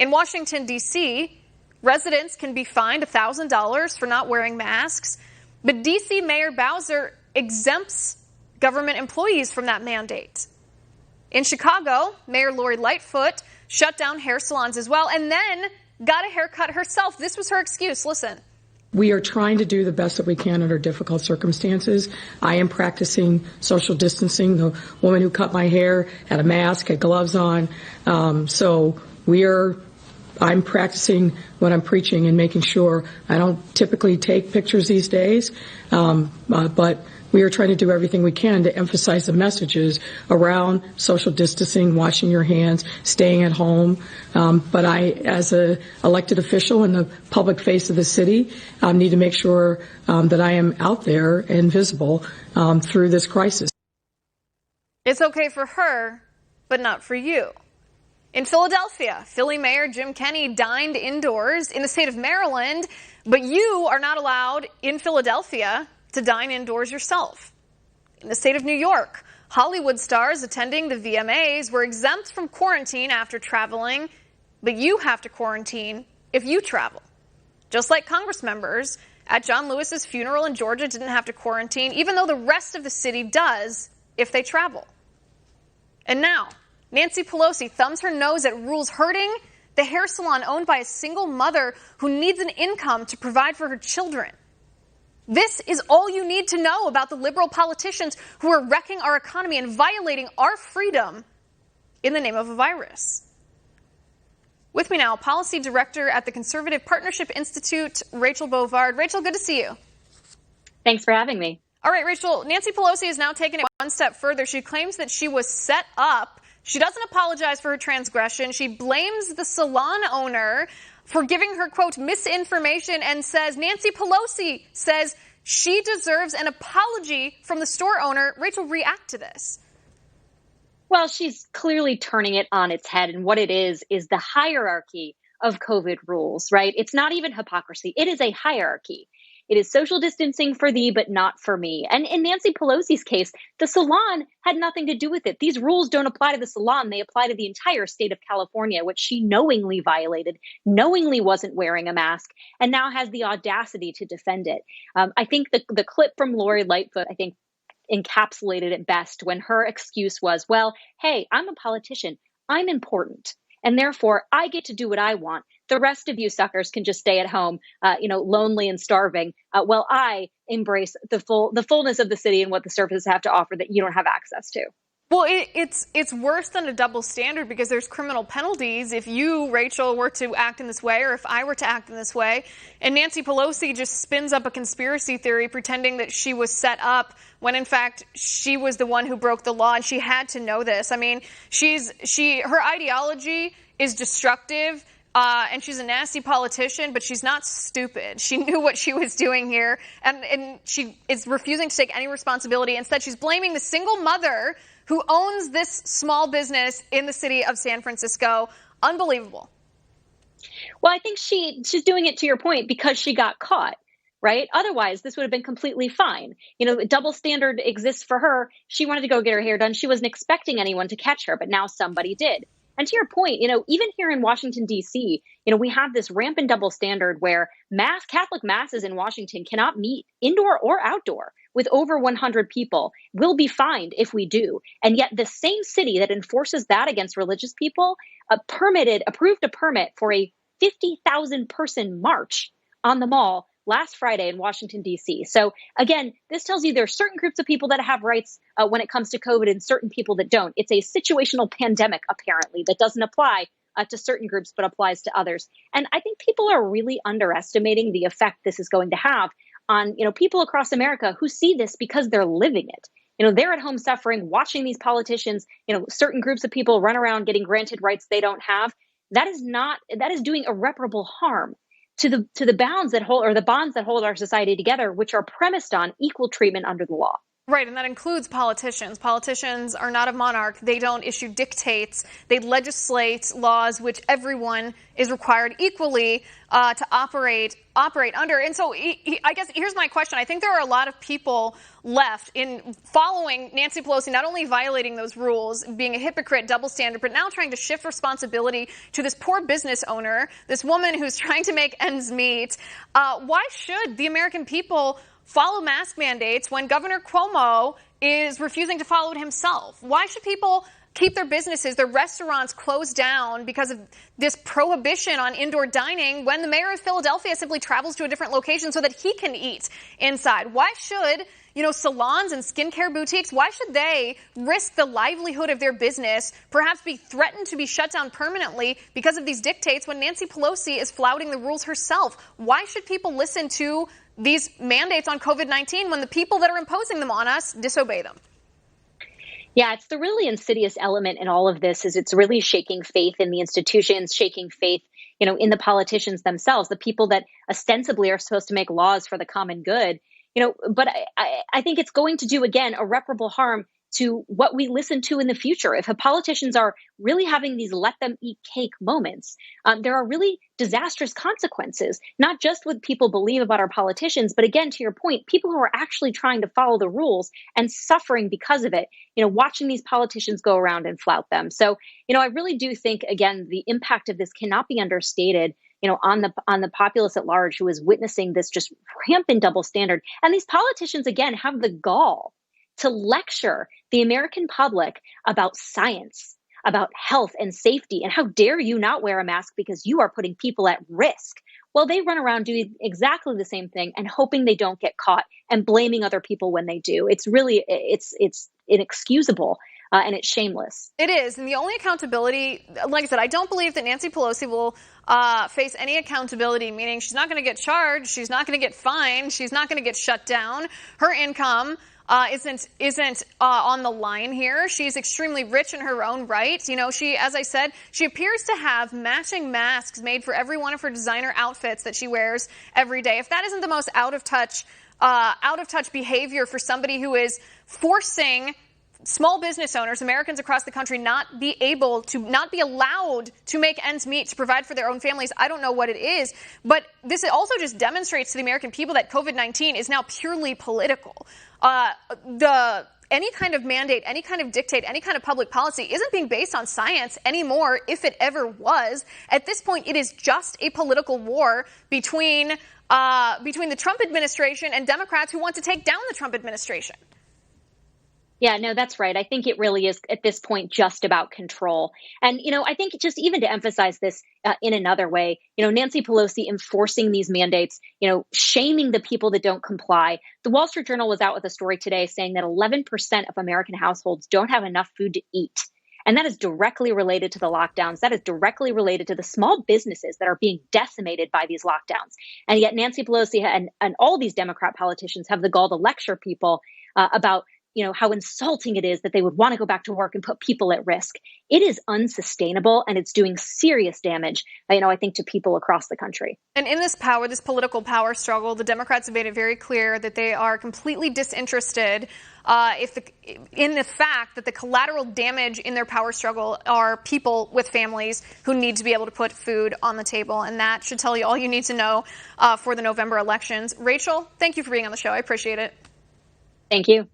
In Washington, D.C., residents can be fined $1,000 for not wearing masks, but D.C. Mayor Bowser exempts government employees from that mandate. In Chicago, Mayor Lori Lightfoot shut down hair salons as well and then got a haircut herself. This was her excuse. Listen. We are trying to do the best that we can under difficult circumstances. I am practicing social distancing. The woman who cut my hair had a mask, had gloves on. I'm practicing what I'm preaching and making sure. I don't typically take pictures these days, but we are trying to do everything we can to emphasize the messages around social distancing, washing your hands, staying at home. But I, as an elected official in the public face of the city, need to make sure that I am out there and visible through this crisis. It's okay for her, but not for you. In Philadelphia, Philly Mayor Jim Kenney dined indoors in the state of Maryland, but you are not allowed in Philadelphia to dine indoors yourself. In the state of New York, Hollywood stars attending the VMAs were exempt from quarantine after traveling, but you have to quarantine if you travel. Just like Congress members at John Lewis's funeral in Georgia didn't have to quarantine, even though the rest of the city does if they travel. And now, Nancy Pelosi thumbs her nose at rules hurting the hair salon owned by a single mother who needs an income to provide for her children. This is all you need to know about the liberal politicians who are wrecking our economy and violating our freedom in the name of a virus. With me now, Policy Director at the Conservative Partnership Institute, Rachel Bovard. Rachel, good to see you. Thanks for having me. All right, Rachel, Nancy Pelosi has now taken it one step further. She claims that she was set up. She doesn't apologize for her transgression. She blames the salon owner for giving her, quote, misinformation and says, Nancy Pelosi says she deserves an apology from the store owner. Rachel, react to this. Well, she's clearly turning it on its head. And what it is the hierarchy of COVID rules, right? It's not even hypocrisy. It is a hierarchy. It is social distancing for thee, but not for me. And in Nancy Pelosi's case, the salon had nothing to do with it. These rules don't apply to the salon. They apply to the entire state of California, which she knowingly violated, knowingly wasn't wearing a mask, and now has the audacity to defend it. I think the clip from Lori Lightfoot, I think, encapsulated it best when her excuse was, well, hey, I'm a politician. I'm important. And therefore, I get to do what I want. The rest of you suckers can just stay at home, lonely and starving, while I embrace the fullness of the city and what the services have to offer that you don't have access to. Well, it's worse than a double standard because there's criminal penalties if you, Rachel, were to act in this way or if I were to act in this way. And Nancy Pelosi just spins up a conspiracy theory pretending that she was set up when, in fact, she was the one who broke the law and she had to know this. I mean, her ideology is destructive. And she's a nasty politician, but she's not stupid. She knew what she was doing here, and she is refusing to take any responsibility. Instead, she's blaming the single mother who owns this small business in the city of San Francisco. Unbelievable. Well, I think she's doing it, to your point, because she got caught, right? Otherwise, this would have been completely fine. Double standard exists for her. She wanted to go get her hair done. She wasn't expecting anyone to catch her, but now somebody did. And to your point, even here in Washington, D.C., we have this rampant double standard where Catholic masses in Washington cannot meet indoor or outdoor with over 100 people. We'll be fined if we do. And yet the same city that enforces that against religious people approved a permit for a 50,000 person march on the mall last Friday in Washington, D.C. So again, this tells you there are certain groups of people that have rights when it comes to COVID and certain people that don't. It's a situational pandemic, apparently, that doesn't apply to certain groups, but applies to others. And I think people are really underestimating the effect this is going to have on, people across America who see this because they're living it. They're at home suffering, watching these politicians, certain groups of people run around getting granted rights they don't have. That is doing irreparable harm to the bounds that hold, or the bonds that hold our society together, which are premised on equal treatment under the law. Right, and that includes politicians. Politicians are not a monarch. They don't issue dictates. They legislate laws which everyone is required equally to operate under. And so I guess here's my question. I think there are a lot of people left in following Nancy Pelosi, not only violating those rules, being a hypocrite, double standard, but now trying to shift responsibility to this poor business owner, this woman who's trying to make ends meet. Why should the American people follow mask mandates when Governor Cuomo is refusing to follow it himself? Why should people keep their businesses, their restaurants closed down because of this prohibition on indoor dining when the mayor of Philadelphia simply travels to a different location so that he can eat inside? Why should, salons and skincare boutiques, why should they risk the livelihood of their business, perhaps be threatened to be shut down permanently because of these dictates when Nancy Pelosi is flouting the rules herself? Why should people listen to these mandates on COVID-19 when the people that are imposing them on us disobey them? Yeah, it's the really insidious element in all of this is it's really shaking faith in the institutions, shaking faith, in the politicians themselves, the people that ostensibly are supposed to make laws for the common good. But I think it's going to do, again, irreparable harm to what we listen to in the future. If politicians are really having these let them eat cake moments, there are really disastrous consequences, not just what people believe about our politicians, but again, to your point, people who are actually trying to follow the rules and suffering because of it, watching these politicians go around and flout them. So, I really do think, again, the impact of this cannot be understated, on the populace at large who is witnessing this just rampant double standard. And these politicians, again, have the gall to lecture the American public about science, about health and safety, and how dare you not wear a mask because you are putting people at risk. Well, they run around doing exactly the same thing and hoping they don't get caught and blaming other people when they do. It's really, it's inexcusable. And it's shameless. It is. And the only accountability, like I said, I don't believe that Nancy Pelosi will face any accountability, meaning she's not going to get charged. She's not going to get fined. She's not going to get shut down. Her income isn't on the line here. She's extremely rich in her own right. She, as I said, she appears to have matching masks made for every one of her designer outfits that she wears every day. If that isn't the most out of touch behavior for somebody who is forcing small business owners, Americans across the country, not be allowed to make ends meet, to provide for their own families, I don't know what it is. But this also just demonstrates to the American people that COVID-19 is now purely political. Any kind of mandate, any kind of dictate, any kind of public policy isn't being based on science anymore, if it ever was. At this point, it is just a political war between the Trump administration and Democrats who want to take down the Trump administration. Yeah, no, that's right. I think it really is at this point just about control. And, I think just even to emphasize this in another way, Nancy Pelosi enforcing these mandates, shaming the people that don't comply. The Wall Street Journal was out with a story today saying that 11% of American households don't have enough food to eat. And that is directly related to the lockdowns. That is directly related to the small businesses that are being decimated by these lockdowns. And yet Nancy Pelosi and all these Democrat politicians have the gall to lecture people about how insulting it is that they would want to go back to work and put people at risk. It is unsustainable, and it's doing serious damage, I think, to people across the country. And in this political power struggle, the Democrats have made it very clear that they are completely disinterested in the fact that the collateral damage in their power struggle are people with families who need to be able to put food on the table. And that should tell you all you need to know for the November elections. Rachel, thank you for being on the show. I appreciate it. Thank you.